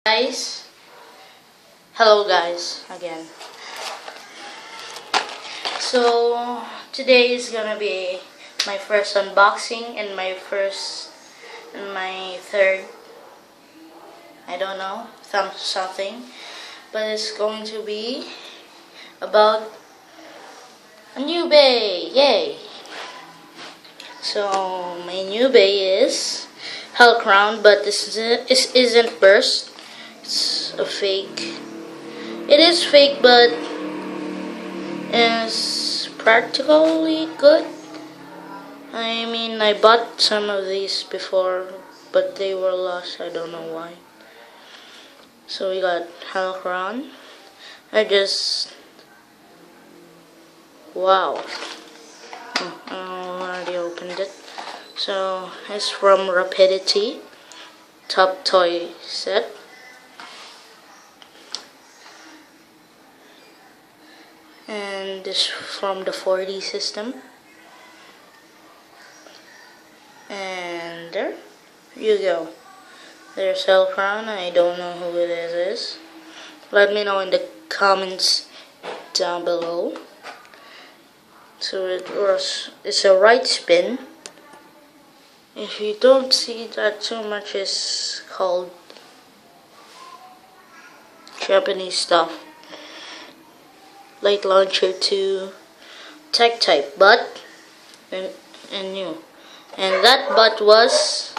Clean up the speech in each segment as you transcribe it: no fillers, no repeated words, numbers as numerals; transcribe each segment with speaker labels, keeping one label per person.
Speaker 1: Guys, hello guys again. So today is gonna be my first unboxing and my third, I don't know, something, but it's going to be about a new bay. Yay! So my new bay is Hell Crown, but this isn't burst. It's a fake. It is fake, but it's practically good. I mean, I bought some of these before, but they were lost. I don't know why. So we got Hell Crown. Wow. I already opened it. So it's from Rapidity top toy set. And this from the 4D system. And there you go. There's Hell Crown. I don't know who it is. Let me know in the comments down below. So it's a right spin. If you don't see that too much, is called Japanese stuff. Light launcher to tech type butt and new. And that butt was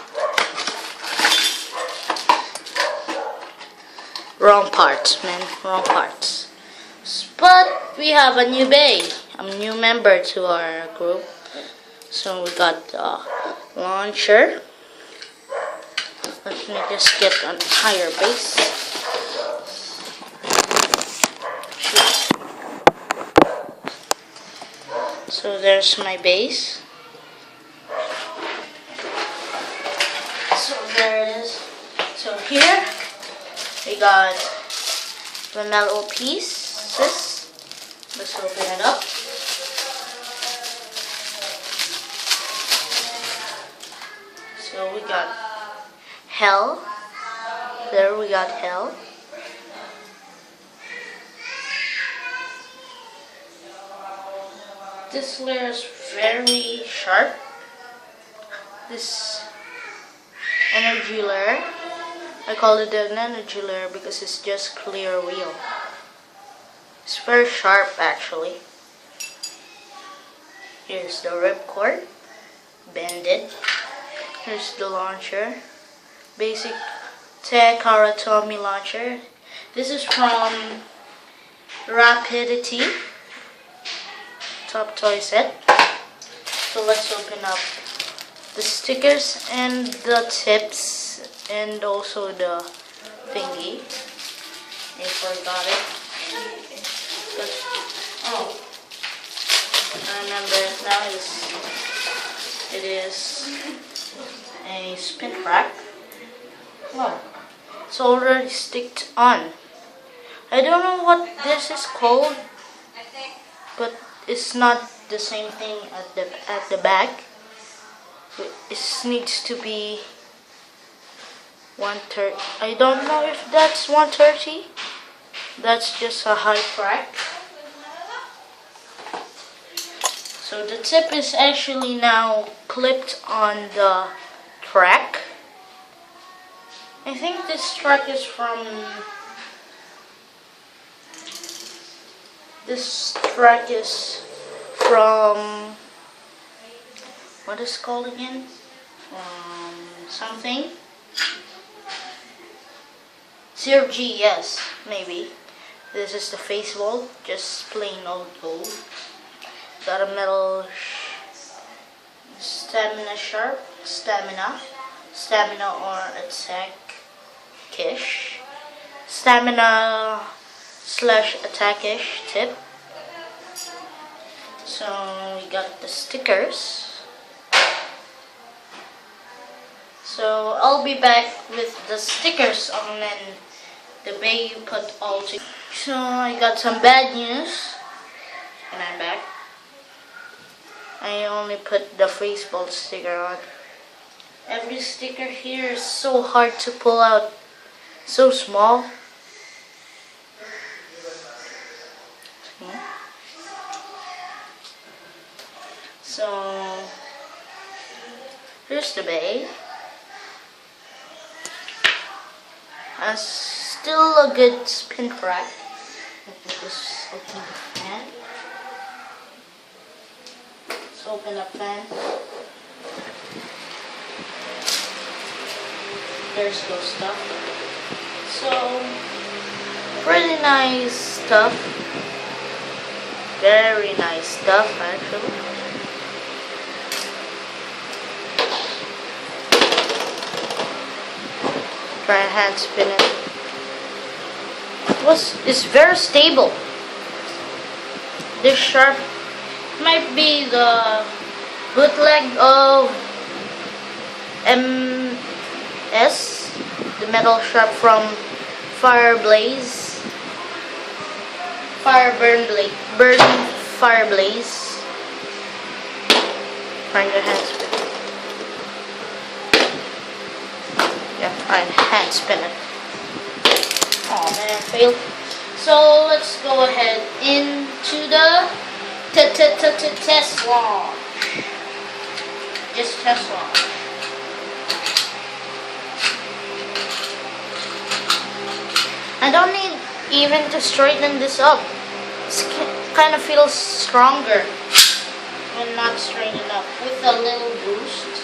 Speaker 1: wrong parts, man, wrong parts. But we have a new bay, a new member to our group. So we got the launcher. Let me just get a higher base. So there's my base. So there it is. So here we got the metal pieces. Let's open it up. So we got Hell. There we got Hell. This layer is very sharp. This energy layer, I call it an energy layer because it's just clear wheel. It's very sharp actually. Here's the ripcord, bended. Here's the launcher, basic Karatomi launcher. This is from Rapidity top toy set. So let's open up the stickers and the tips and also the thingy. I forgot it. But, oh, I remember it now. It is a spin rack. Wow, it's already sticked on. I don't know what this is called, but it's not the same thing at the back. It needs to be 130. I don't know if that's 130. That's just a high crack. So the tip is actually now clipped on the track. I think this track is from what is it called again? Something. Zero G, yes, maybe. This is the face vault, just plain old gold. Got a metal stamina or attack-ish. Stamina / attack-ish tip. So we got the stickers. So I'll be back with the stickers on and the bay you put all together. So I got some bad news and I'm back. I only put the face vault sticker on. Every sticker here is so hard to pull out. So small. So here's the bay. Has still a good spin crack. Let me just open the fan. Let's open the fan. There's no stuff. So pretty nice stuff. Very nice stuff actually. Try a hand spin it. It's very stable. This sharp might be the bootleg of MS, the metal sharp from Fire Blaze. Find your hand spin. Yeah, I hand spin it. Oh man, I failed. So let's go ahead into the test launch. Just test launch. I don't need even to straighten this up. It kind of feels stronger when not straightened up with a little boost.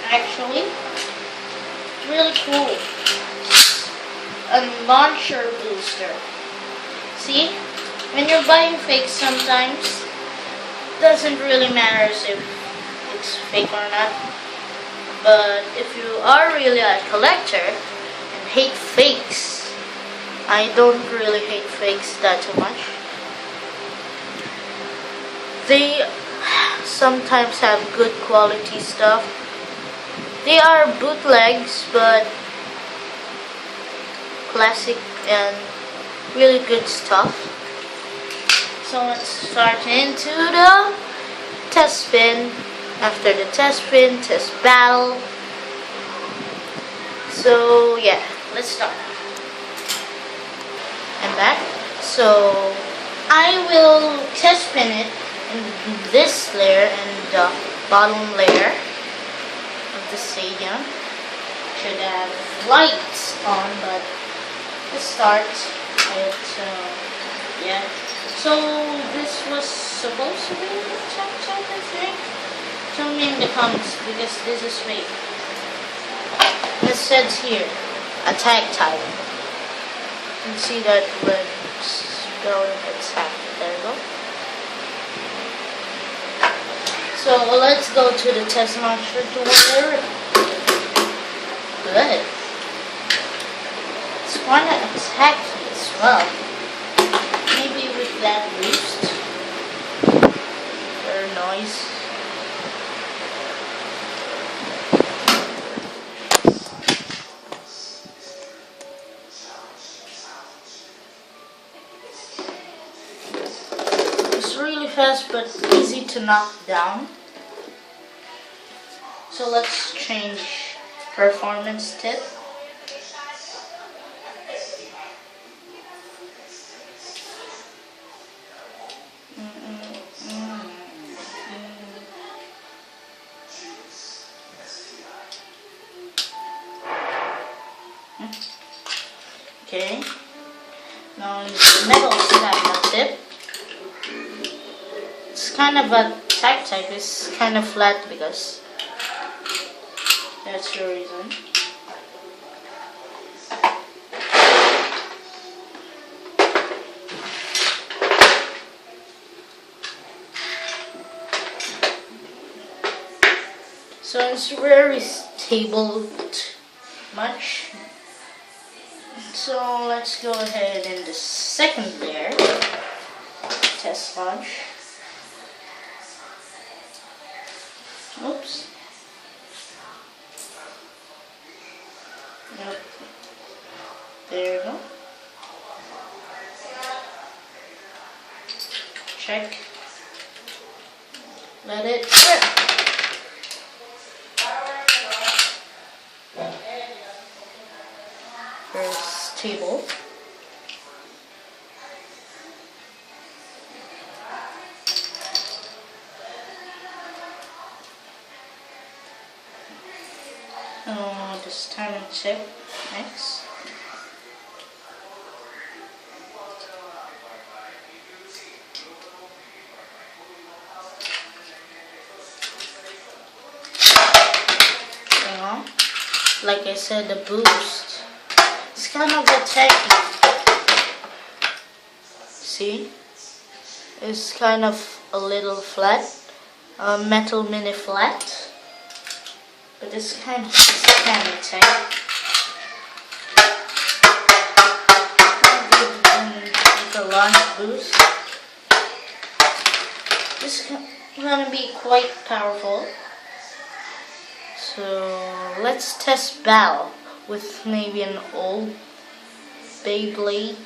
Speaker 1: Actually, it's really cool. A launcher booster. See, when you're buying fakes, sometimes it doesn't really matter if it's fake or not. But if you are really a collector and hate fakes, I don't really hate fakes that too much. They sometimes have good quality stuff. They are bootlegs, but classic and really good stuff. So let's start into the test spin. After the test spin, test battle. So yeah, let's start. I'm back. So I will test spin it in this layer and the bottom layer of the stadium. Should have lights on, but let's start with yeah. So this was supposed to be check, I think. Tell me in the comments because this is fake. It says here attack type. You can see that red spelling attack. There you go. So let's go to the test launcher to order. Good. It's wanna attack me as well. Maybe with that boost. Very noise. It's really fast but easy to knock down. So let's change performance tip. Okay, now the metal stamina tip. It's kind of a type. It's kind of flat because that's the reason. So it's very stable, much. So let's go ahead in the second layer. Test launch. Oops. Nope. There you go. Check. Let it rip. table. This time chip next. Like I said, the boost. It's kind of a techie. See? It's kind of a little flat. Metal mini flat. But it's kind of tight. With a launch boost. This is gonna be quite powerful. So let's test Bal with maybe an old Beyblade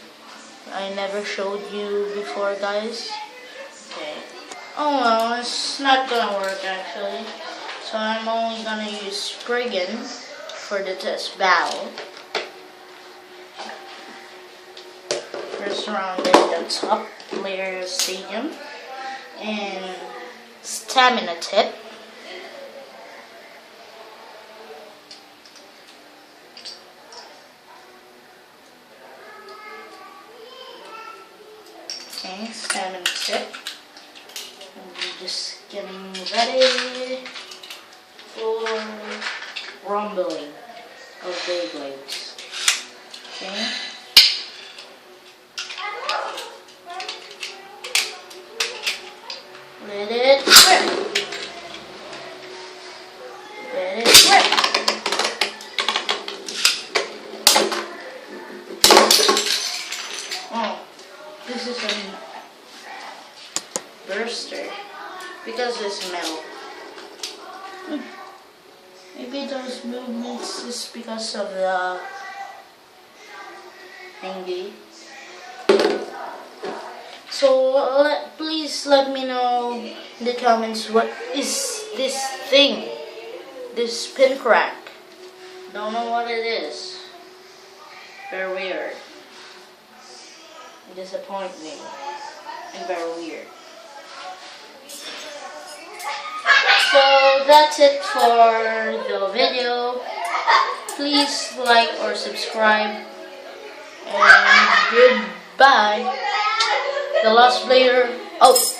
Speaker 1: I never showed you before, guys. Okay. Oh well, it's not gonna work actually. So I'm only gonna use Spriggan for the test Bal. First round is the top layer stadium and stamina tip. Okay, stamina tip. And we're just getting ready for rumbling of Beyblades. Okay. Let it rip. Let it rip. Oh, this is a burster because it's metal. Maybe those movements is because of the thingy. So please let me know in the comments what is this thing, this pin crack. Don't know what it is. Very weird. It disappoints me and very weird. So that's it for the video. Please like or subscribe. And goodbye. The Lost Player out.